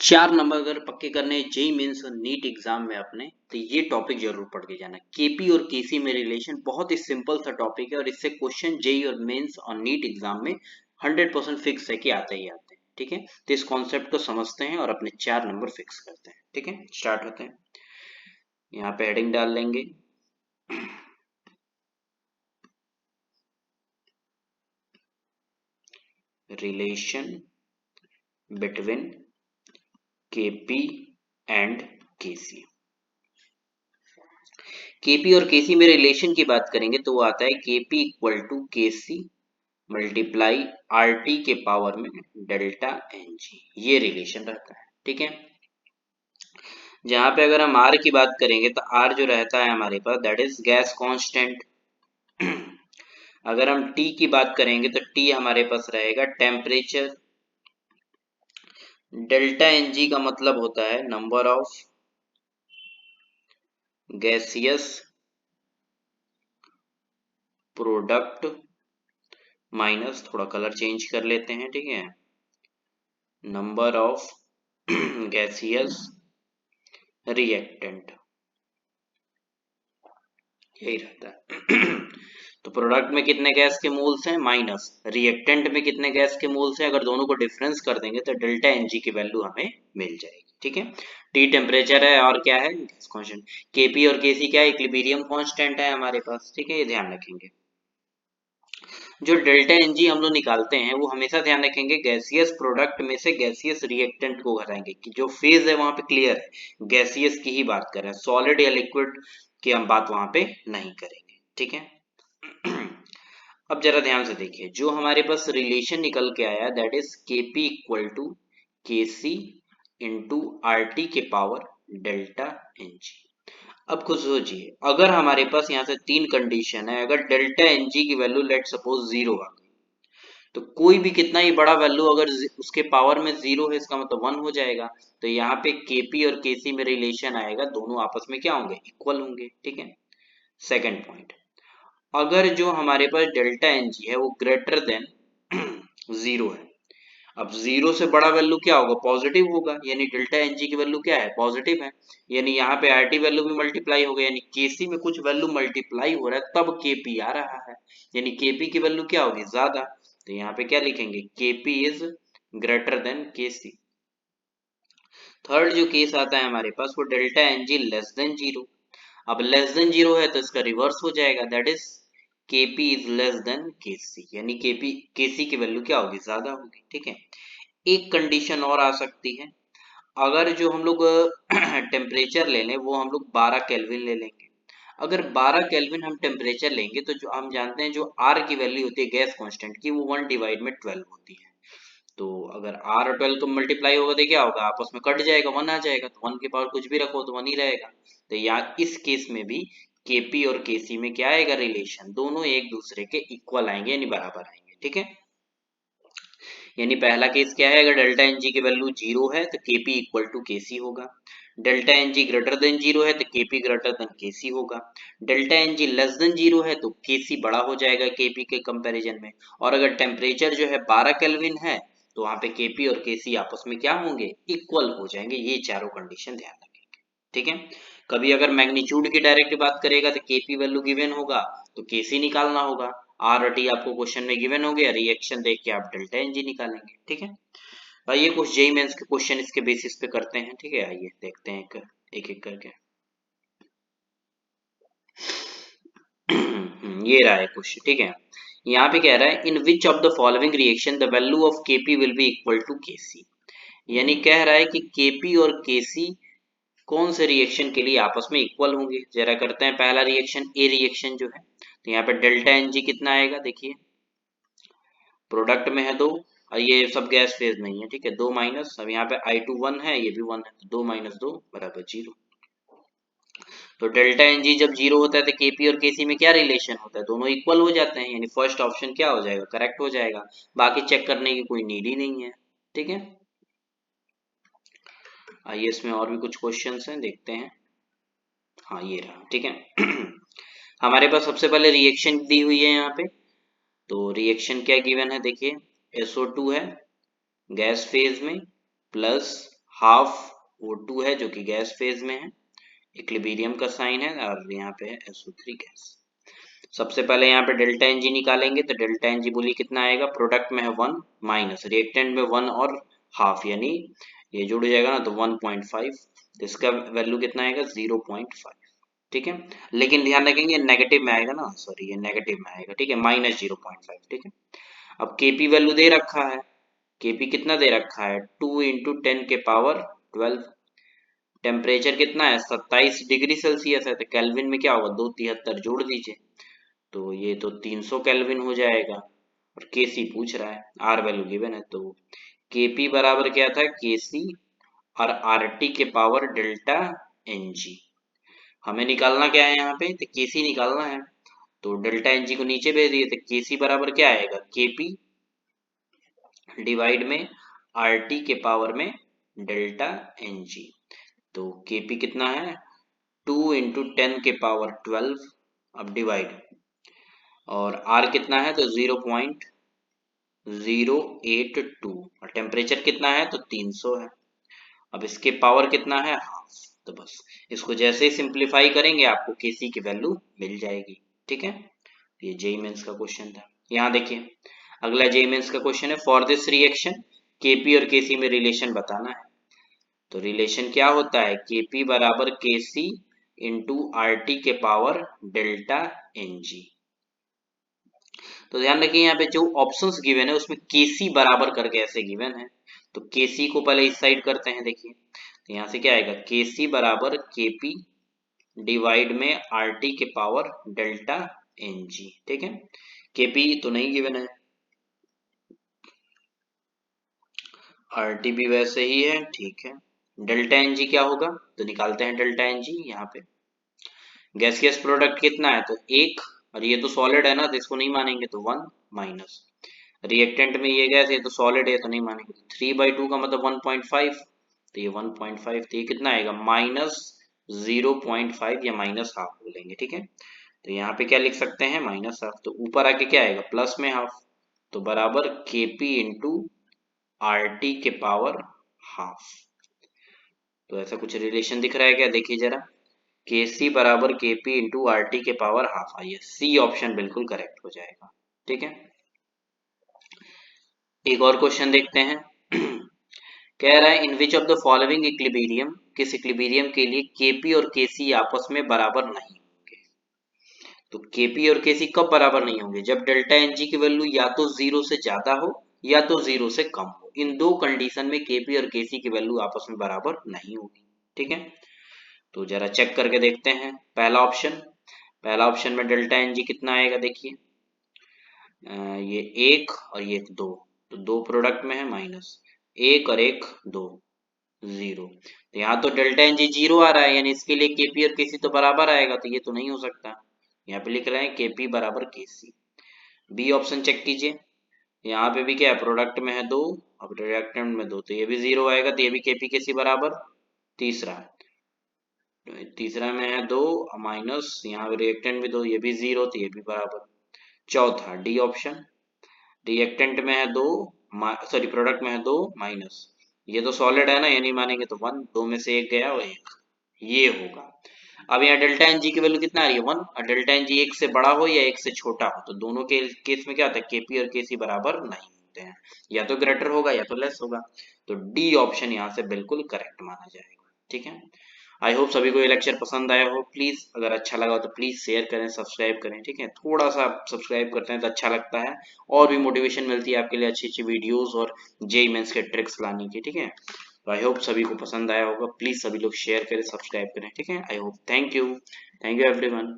4 number अगर पक्के करने जेई मेंस और नीट एग्जाम में अपने तो ये टॉपिक जरूर पढ़ के जाना। केपी और केसी में रिलेशन बहुत ही सिंपल सा टॉपिक है और इससे क्वेश्चन जेई और मेंस और नीट एग्जाम में 100% फिक्स है कि आते ही आते हैं। ठीक है, तो इस कॉन्सेप्ट को समझते हैं और अपने 4 नंबर फिक्स करते हैं। ठीक है, स्टार्ट होते हैं। यहाँ पे हेडिंग डाल लेंगे relation between KP and KC. KP और केसी में रिलेशन की बात करेंगे तो वो आता है KP equal to KC multiply RT के पावर में डेल्टा एनजी, ये रिलेशन रहता है। ठीक है, जहां पे अगर हम आर की बात करेंगे तो आर जो रहता है हमारे पास दैट इज गैस कांस्टेंट। अगर हम टी की बात करेंगे तो टी हमारे पास रहेगा टेम्परेचर। डेल्टा एनजी का मतलब होता है number of gaseous product minus, थोड़ा कलर चेंज कर लेते हैं। ठीक है, नंबर ऑफ गैसियस रिएक्टेंट, यही रहता है। तो प्रोडक्ट में कितने गैस के मोल्स हैं माइनस, रिएक्टेंट में कितने गैस के मोल्स हैं, अगर दोनों को डिफरेंस कर देंगे तो डेल्टा एनजी की वैल्यू हमें मिल जाएगी। ठीक है, टी टेम्परेचर है और क्या है गैस कांस्टेंट, केपी और केसी क्या है इक्विलिब्रियम कांस्टेंट है हमारे पास। ठीक है, ये ध्यान रखेंगे। जो डेल्टा एनजी हम लोग निकालते हैं वो हमेशा ध्यान रखेंगे गैसियस प्रोडक्ट में से गैसियस रिएक्टेंट को घटाएंगे कि जो फेज है वहां पे क्लियर है, गैसियस की ही बात कर रहे हैं, सॉलिड या लिक्विड की हम बात वहां पे नहीं करेंगे। ठीक है, अब जरा ध्यान से देखिए, जो हमारे पास रिलेशन निकल के आया that is KP equal to KC into R T के पावर डेल्टा एनजी। अब खुद सोचिए, अगर हमारे पास यहाँ से 3 कंडीशन है, अगर डेल्टा एनजी की वैल्यू लेट सपोज 0 आ गई तो कोई भी कितना ही बड़ा वैल्यू अगर उसके पावर में 0 है इसका मतलब 1 हो जाएगा। तो यहाँ पे केपी और केसी में रिलेशन आएगा, दोनों आपस में क्या होंगे इक्वल होंगे। ठीक है, सेकंड पॉइंट, अगर जो हमारे पास डेल्टा एनजी है वो ग्रेटर देन 0 है, अब 0 से बड़ा वैल्यू क्या होगा पॉजिटिव होगा, यानी डेल्टा एनजी की वैल्यू क्या है पॉजिटिव है, यानी यहाँ पे आरटी वैल्यू भी मल्टीप्लाई होगा, यानी केसी में कुछ वैल्यू मल्टीप्लाई हो रहा है तब केपी आ रहा है, यानी केपी की वैल्यू क्या होगी ज्यादा। तो यहाँ पे क्या लिखेंगे KP is greater than KC. Third जो केस आता है हमारे पास वो डेल्टा एनजी लेस देन 0। अब लेस देन 0 है तो इसका रिवर्स हो जाएगा that is KP is less than KC, यानी केपी केसी की वैल्यू क्या होगी ज्यादा होगी। ठीक है, एक कंडीशन और आ सकती है, अगर जो हम लोग टेम्परेचर ले लें वो हम लोग 12 केल्विन ले लेंगे। अगर 12 केल्विन हम टेम्परेचर लेंगे तो जो हम जानते हैं जो आर की वैल्यू होती है गैस कांस्टेंट की वो 1 डिवाइड में 12 होती है। तो अगर आर और 12 को मल्टीप्लाई होगा तो क्या होगा आपस में कट जाएगा, 1 आ जाएगा, तो 1 के पावर कुछ भी रखो तो 1 ही रहेगा। तो यहाँ इस केस में भी केपी और केसी में क्या आएगा रिलेशन, दोनों एक दूसरे के इक्वल आएंगे यानी बराबर आएंगे। ठीक है, यानी पहला केस क्या है, अगर डेल्टा एनजी की वैल्यू 0 है तो केपी इक्वल टू केसी होगा, डेल्टा एनजी ग्रेटर देन 0 है तो केपी ग्रेटर देन केसी होगा, डेल्टा एनजी लेस देन 0 है तो केसी बड़ा हो जाएगा केपी के कंपैरिजन में, और अगर टेम्परेचर जो है 12 केल्विन है तो वहां पे केपी और केसी आपस में क्या होंगे इक्वल हो जाएंगे। ये चारों कंडीशन ध्यान रखेंगे। ठीक है, कभी अगर मैग्नीट्यूड की डायरेक्ट बात करेगा तो केपी वैल्यू गिवन होगा तो केसी निकालना होगा, आर और टी आपको क्वेश्चन में गिवन हो गया, रिएक्शन देख के आप डेल्टा एनजी निकालेंगे। ठीक है, आइए कुछ जेई मेंस के क्वेश्चन इसके बेसिस पे करते हैं। ठीक है, आइए देखते हैं एक एक करके। ये रहा है क्वेश्चन। ठीक है, यहाँ पे कह रहा है in which of the following reaction the value of KP will be equal to KC, यानी कह रहा है कि केपी और केसी कौन से रिएक्शन के लिए आपस में इक्वल होंगे। जरा करते हैं पहला रिएक्शन, ए रिएक्शन जो है, तो यहाँ पे डेल्टा एनजी कितना आएगा देखिए, प्रोडक्ट में है 2 और ये सब गैस फेज नहीं है। ठीक है, 2 माइनस, अब यहाँ पे I2 1 है ये भी 1 है, तो 2 माइनस 2 बराबर 0। तो डेल्टा एनजी जब 0 होता है तो केपी और केसी में क्या रिलेशन होता है, दोनों इक्वल हो जाते हैं, यानी फर्स्ट ऑप्शन क्या हो जाएगा करेक्ट हो जाएगा, बाकी चेक करने की कोई नीड ही नहीं है। ठीक है, आइए इसमें और भी कुछ क्वेश्चंस हैं देखते हैं। हाँ ये रहा। ठीक है, हमारे पास सबसे पहले रिएक्शन दी हुई है यहाँ पे, तो रिएक्शन क्या गिवन है देखिए, SO2 है गैस फेज में प्लस हाफ O2 है जो कि गैस फेज में है, इक्विलिब्रियम का साइन है और यहाँ पे है SO3 गैस। सबसे पहले यहाँ पे डेल्टा एन जी निकालेंगे तो डेल्टा एन जी बोलिए कितना आएगा, प्रोडक्ट में है 1 माइनस रिएक्टेंट में 1 और हाफ, यानी ये जुड़ जाएगा ना तो 1.5, तो इसका वैल्यू कितना आएगा 0.5। ठीक है, लेकिन ध्यान रखेंगे नेगेटिव में आएगा ना, सॉरी ये नेगेटिव में आएगा, ठीक है, माइनस 0.5। ठीक है, अब केपी वैल्यू दे रखा है, केपी कितना दे रखा है 2 इंटू 10 के पावर 12, टेम्परेचर कितना है 27 डिग्री सेल्सियस है, तो केल्विन में क्या होगा 273 जोड़ दीजिए तो ये तो 300 केल्विन हो जाएगा, और केसी पूछ रहा है, आर वैल्यू गिवन है, तो केपी बराबर क्या था केसी और आरटी के पावर डेल्टा एनजी। हमें निकालना क्या है यहाँ पे, तो केसी निकालना है, तो डेल्टा एनजी को नीचे भेज दिए, तो केसी बराबर क्या आएगा केपी डिवाइड में आरटी के पावर में डेल्टा एनजी। तो केपी कितना है 2 इंटू 10 के पावर 12, अब डिवाइड, और आर कितना है तो 0.082, और टेम्परेचर कितना है तो 300 है, अब इसके पावर कितना है हाफ, तो बस इसको जैसे ही सिंप्लीफाई करेंगे आपको केसी की वैल्यू मिल जाएगी। ठीक है, ये जेई मेंस का क्वेश्चन था। यहाँ देखिए अगला जेई मेंस का क्वेश्चन है, फॉर दिस रिएक्शन केपी और केसी में रिलेशन बताना है। तो रिलेशन क्या होता है केपी बराबर केसी इंटू आरटी के पावर डेल्टा एनजी। तो ध्यान रखिए यहाँ पे जो ऑप्शंस गिवन है उसमें केसी बराबर करके ऐसे गिवन है, तो केसी को पहले इस साइड करते हैं, देखिए तो यहाँ से क्या आएगा केसी बराबर केपी डिवाइड में आरटी के पावर डेल्टा एनजी। ठीक है, केपी तो नहीं गिवन है, आरटी भी वैसे ही है, ठीक है, डेल्टा एनजी क्या होगा तो निकालते हैं डेल्टा एनजी। यहाँ पे गैसियस प्रोडक्ट कितना है तो 1, और ये तो सॉलिड है ना तो इसको नहीं मानेंगे तो 1 माइनस रिएक्टेंट में ये गैस ये तो सॉलिड है तो नहीं मानेंगे, 3/2 का मतलब 1.5, तो ये 1.5, तो ये कितना आएगा माइनस 0.5 या माइनस हाफ बोलेंगे। ठीक है, तो यहाँ पे क्या लिख सकते हैं माइनस हाफ, तो ऊपर आके क्या आएगा प्लस में हाफ, तो बराबर केपी इंटू आरटी के पावर हाफ। तो ऐसा कुछ रिलेशन दिख रहा है क्या, देखिए जरा, के सी बराबर के पी इंटू आर टी के पावर हाफ, आइए सी ऑप्शन बिल्कुल करेक्ट हो जाएगा। ठीक है, एक और क्वेश्चन देखते हैं कह रहा है in which of the following equilibrium, किस इक्विलिब्रियम के लिए केपी और केसी आपस में बराबर नहीं होंगे। तो केपी और केसी कब बराबर नहीं होंगे, जब डेल्टा एनजी की वैल्यू या तो 0 से ज्यादा हो या तो 0 से कम हो, इन दो कंडीशन में केपी और केसी की वैल्यू आपस में बराबर नहीं होगी। ठीक है, तो जरा चेक करके देखते हैं, पहला ऑप्शन में डेल्टा एन जी कितना आएगा देखिए, ये 1 और ये 2, तो 2 प्रोडक्ट में है माइनस 1 और 1 2 0, तो यहाँ तो डेल्टा एन जी 0 आ रहा है, यानी इसके लिए केपी और केसी तो बराबर आएगा, तो ये तो नहीं हो सकता, यहाँ पे लिख रहे हैं केपी बराबर केसी। बी ऑप्शन चेक कीजिए, यहाँ पे भी क्या है प्रोडक्ट में है 2 अब रिएक्टेंट में 2, तो ये भी 0 आएगा, तो ये भी केपी केसी बराबर। तीसरा में है 2 माइनस यहाँ रिएक्टेंट भी 2, ये भी 0, तो ये भी बराबर। चौथा डी ऑप्शन, रिएक्टेंट में है 2 सॉरी प्रोडक्ट में है 2 माइनस, ये तो सॉलिड है ना ये नहीं मानेंगे तो 1, 2 में से 1 गया और 1, ये होगा। अब यहाँ डेल्टा एन जी की वैल्यू कितना आ रही है 1, और डेल्टा एन जी 1 से बड़ा हो या 1 से छोटा हो, तो दोनों के केस में क्या होता है केपी और केसी बराबर नहीं होते हैं, या तो ग्रेटर होगा या तो लेस होगा, तो डी ऑप्शन यहाँ से बिल्कुल करेक्ट माना जाएगा। ठीक है, आई होप सभी को ये लेक्चर पसंद आया हो, प्लीज अगर अच्छा लगा हो तो प्लीज शेयर करें सब्सक्राइब करें। ठीक है, थोड़ा सा सब्सक्राइब करते हैं तो अच्छा लगता है, और भी मोटिवेशन मिलती है आपके लिए अच्छी अच्छी वीडियोस और जेई मेंस के ट्रिक्स लाने की। ठीक है, तो आई होप सभी को पसंद आया होगा, प्लीज सभी लोग शेयर करें सब्सक्राइब करें। ठीक है, I hope, thank you everyone.